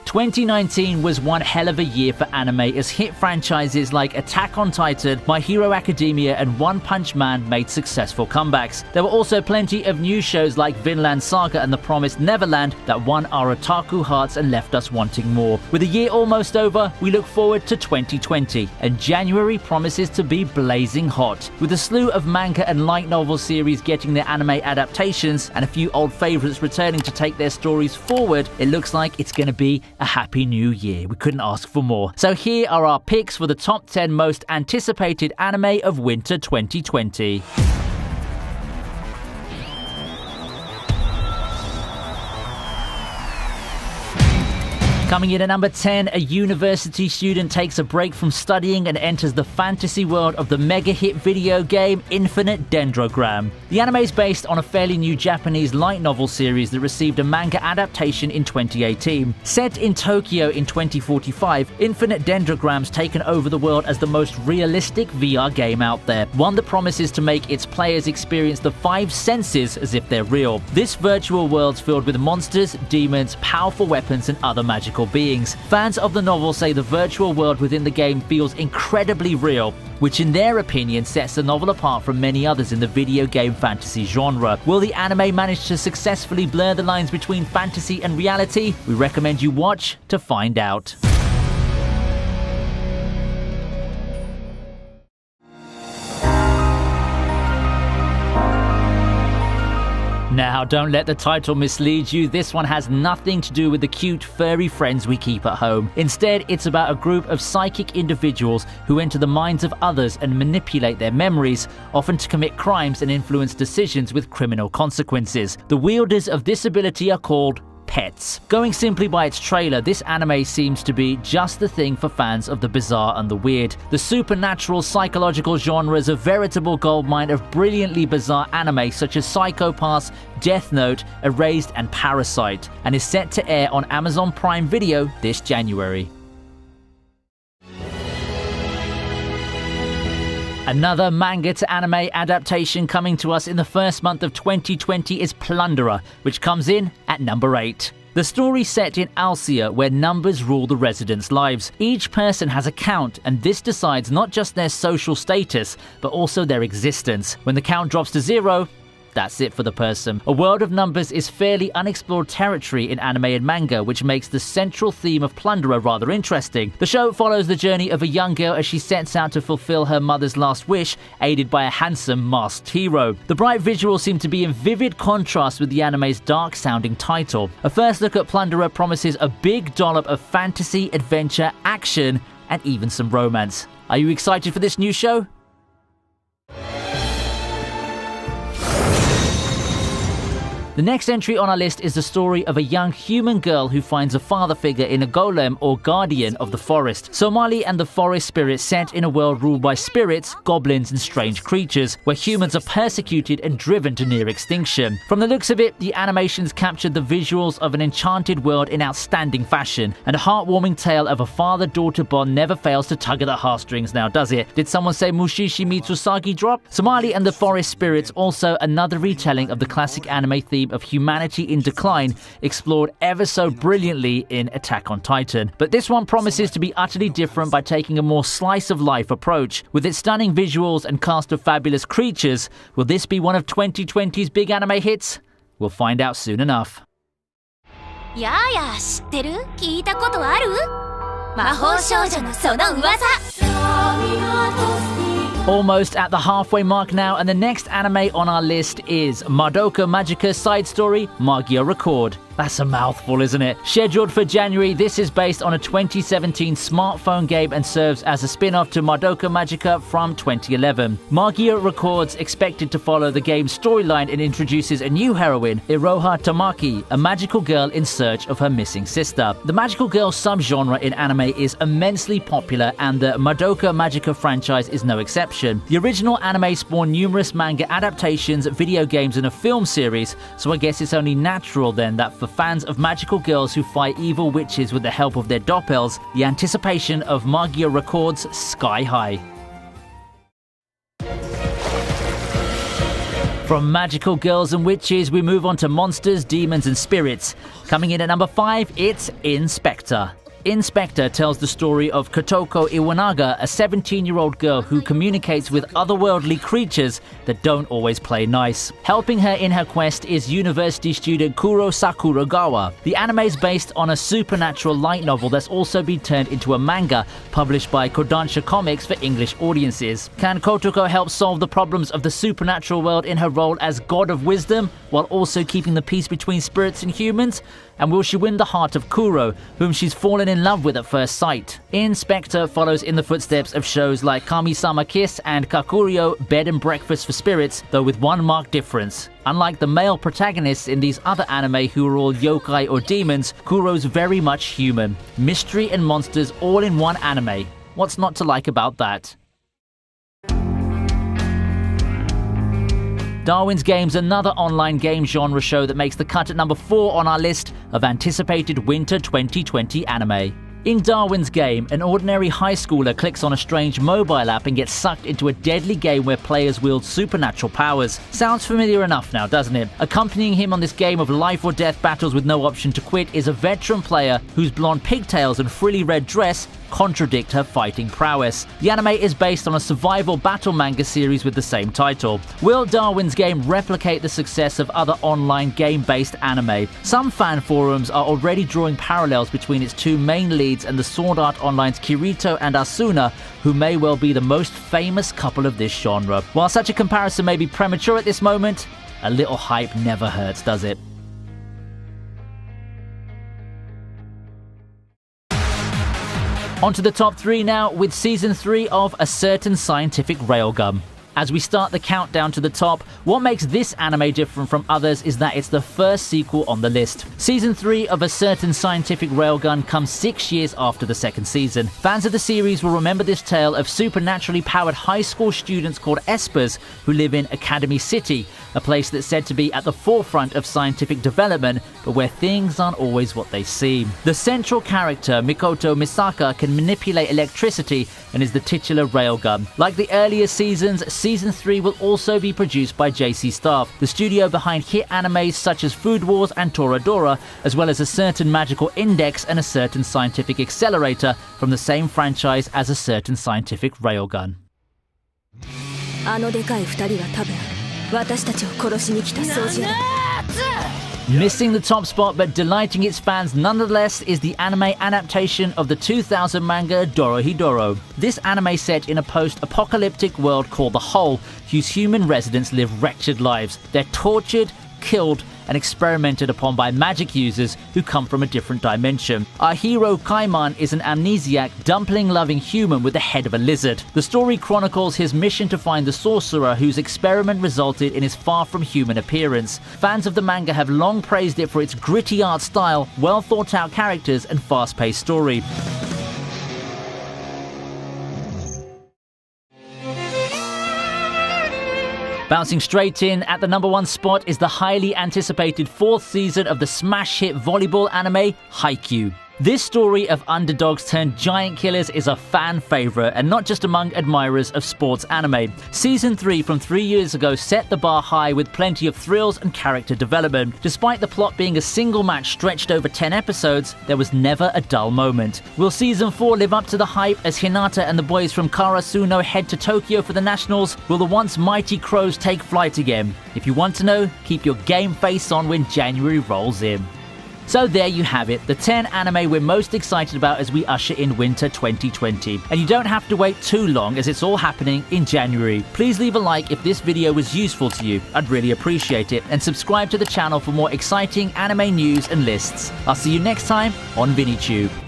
2019 was one hell of a year for anime as hit franchises like Attack on Titan, My Hero Academia and One Punch Man made successful comebacks. There were also plenty of new shows like Vinland Saga and The Promised Neverland that won our otaku hearts and left us wanting more. With the year almost over, we look forward to 2020, and January promises to be blazing hot. With a slew of manga and light novel series getting their anime adaptations and a few old favourites returning to take their stories forward, it looks like it's going to be a happy new year. We couldn't ask for more. So here are our picks for the top 10 most anticipated anime of winter 2020. Coming in at number 10, a university student takes a break from studying and enters the fantasy world of the mega-hit video game Infinite Dendrogram. The anime is based on a fairly new Japanese light novel series that received a manga adaptation in 2018. Set in Tokyo in 2045, Infinite Dendrogram's taken over the world as the most realistic VR game out there, one that promises to make its players experience the five senses as if they're real. This virtual world's filled with monsters, demons, powerful weapons, and other magical beings. Fans of the novel say the virtual world within the game feels incredibly real, which in their opinion sets the novel apart from many others in the video game fantasy genre. Will the anime manage to successfully blur the lines between fantasy and reality? We recommend you watch to find out. Now, don't let the title mislead you. This one has nothing to do with the cute, furry friends we keep at home. Instead, it's about a group of psychic individuals who enter the minds of others and manipulate their memories, often to commit crimes and influence decisions with criminal consequences. The wielders of this ability are called pets. Going simply by its trailer, this anime seems to be just the thing for fans of the bizarre and the weird. The supernatural psychological genre is a veritable goldmine of brilliantly bizarre anime such as Psycho Pass, Death Note, Erased and Parasite, and is set to air on Amazon Prime Video this January. Another manga to anime adaptation coming to us in the first month of 2020 is Plunderer, which comes in at number 8. The story set in Alcia, where numbers rule the residents' lives. Each person has a count, and this decides not just their social status, but also their existence. When the count drops to 0, that's it for the person. A world of numbers is fairly unexplored territory in anime and manga, which makes the central theme of Plunderer rather interesting. The show follows the journey of a young girl as she sets out to fulfill her mother's last wish, aided by a handsome masked hero. The bright visuals seem to be in vivid contrast with the anime's dark-sounding title. A first look at Plunderer promises a big dollop of fantasy, adventure, action, and even some romance. Are you excited for this new show? The next entry on our list is the story of a young human girl who finds a father figure in a golem or guardian of the forest. Somali and the forest spirit set in a world ruled by spirits, goblins and strange creatures, where humans are persecuted and driven to near extinction. From the looks of it, the animations captured the visuals of an enchanted world in outstanding fashion, and a heartwarming tale of a father-daughter bond never fails to tug at the heartstrings now, does it? Did someone say Mushishi Mitsusagi drop? Somali and the forest spirits, also another retelling of the classic anime theme of humanity in decline, explored ever so brilliantly in Attack on Titan. But this one promises to be utterly different by taking a more slice-of-life approach. With its stunning visuals and cast of fabulous creatures, will this be one of 2020's big anime hits? We'll find out soon enough. やあやあ知ってる？聞いたことある？魔法少女のその噂。 Almost at the halfway mark now, and the next anime on our list is Madoka Magica side story Magia Record. That's a mouthful, isn't it? Scheduled for January, this is based on a 2017 smartphone game and serves as a spin-off to Madoka Magica from 2011. Magia Records expected to follow the game's storyline and introduces a new heroine, Iroha Tamaki, a magical girl in search of her missing sister. The magical girl subgenre in anime is immensely popular, and the Madoka Magica franchise is no exception. The original anime spawned numerous manga adaptations, video games, and a film series, so I guess it's only natural then that for fans of magical girls who fight evil witches with the help of their doppels, the anticipation of Magia Records sky high. From magical girls and witches, we move on to monsters, demons and spirits. Coming in at number 5, it's Inspector. Inspector tells the story of Kotoko Iwanaga, a 17-year-old girl who communicates with otherworldly creatures that don't always play nice. Helping her in her quest is university student Kuro Sakuragawa. The anime is based on a supernatural light novel that's also been turned into a manga published by Kodansha Comics for English audiences. Can Kotoko help solve the problems of the supernatural world in her role as God of Wisdom, while also keeping the peace between spirits and humans? And will she win the heart of Kuro, whom she's fallen in love with at first sight? Inspector follows in the footsteps of shows like Kami-sama Kiss and Kakurio Bed and Breakfast for Spirits, though with one marked difference. Unlike the male protagonists in these other anime who are all yokai or demons, Kuro's very much human. Mystery and monsters all in one anime. What's not to like about that? Darwin's Game's another online game genre show that makes the cut at number 4 on our list of anticipated winter 2020 anime. In Darwin's Game, an ordinary high schooler clicks on a strange mobile app and gets sucked into a deadly game where players wield supernatural powers. Sounds familiar enough now, doesn't it? Accompanying him on this game of life or death battles with no option to quit is a veteran player whose blonde pigtails and frilly red dress contradict her fighting prowess. The anime is based on a survival battle manga series with the same title. Will Darwin's Game replicate the success of other online game-based anime? Some fan forums are already drawing parallels between its two main leads and the Sword Art Online's Kirito and Asuna, who may well be the most famous couple of this genre. While such a comparison may be premature at this moment, a little hype never hurts, does it? On to the top 3 now, with Season 3 of A Certain Scientific Railgun. As we start the countdown to the top, what makes this anime different from others is that it's the first sequel on the list. Season 3 of A Certain Scientific Railgun comes 6 years after the second season. Fans of the series will remember this tale of supernaturally powered high school students called Espers who live in Academy City, a place that's said to be at the forefront of scientific development, but where things aren't always what they seem. The central character, Mikoto Misaka, can manipulate electricity and is the titular railgun. Like the earlier seasons, Season 3 will also be produced by JC Staff, the studio behind hit animes such as Food Wars and Toradora, as well as A Certain Magical Index and A Certain Scientific Accelerator from the same franchise as A Certain Scientific Railgun. Missing the top spot but delighting its fans nonetheless is the anime adaptation of the 2000 manga Dorohedoro. This anime set in a post-apocalyptic world called the Hole, whose human residents live wretched lives. They're tortured, killed, and experimented upon by magic users who come from a different dimension. Our hero Kaiman is an amnesiac, dumpling-loving human with the head of a lizard. The story chronicles his mission to find the sorcerer whose experiment resulted in his far-from-human appearance. Fans of the manga have long praised it for its gritty art style, well-thought-out characters, and fast-paced story. Bouncing straight in at the number 1 spot is the highly anticipated 4th season of the smash hit volleyball anime Haikyuu. This story of underdogs turned giant killers is a fan favorite, and not just among admirers of sports anime. Season 3 from 3 years ago set the bar high with plenty of thrills and character development. Despite the plot being a single match stretched over 10 episodes, there was never a dull moment. Will Season 4 live up to the hype as Hinata and the boys from Karasuno head to Tokyo for the Nationals? Will the once mighty Crows take flight again? If you want to know, keep your game face on when January rolls in. So there you have it, the 10 anime we're most excited about as we usher in winter 2020. And you don't have to wait too long as it's all happening in January. Please leave a like if this video was useful to you, I'd really appreciate it, and subscribe to the channel for more exciting anime news and lists. I'll see you next time on ViniTube.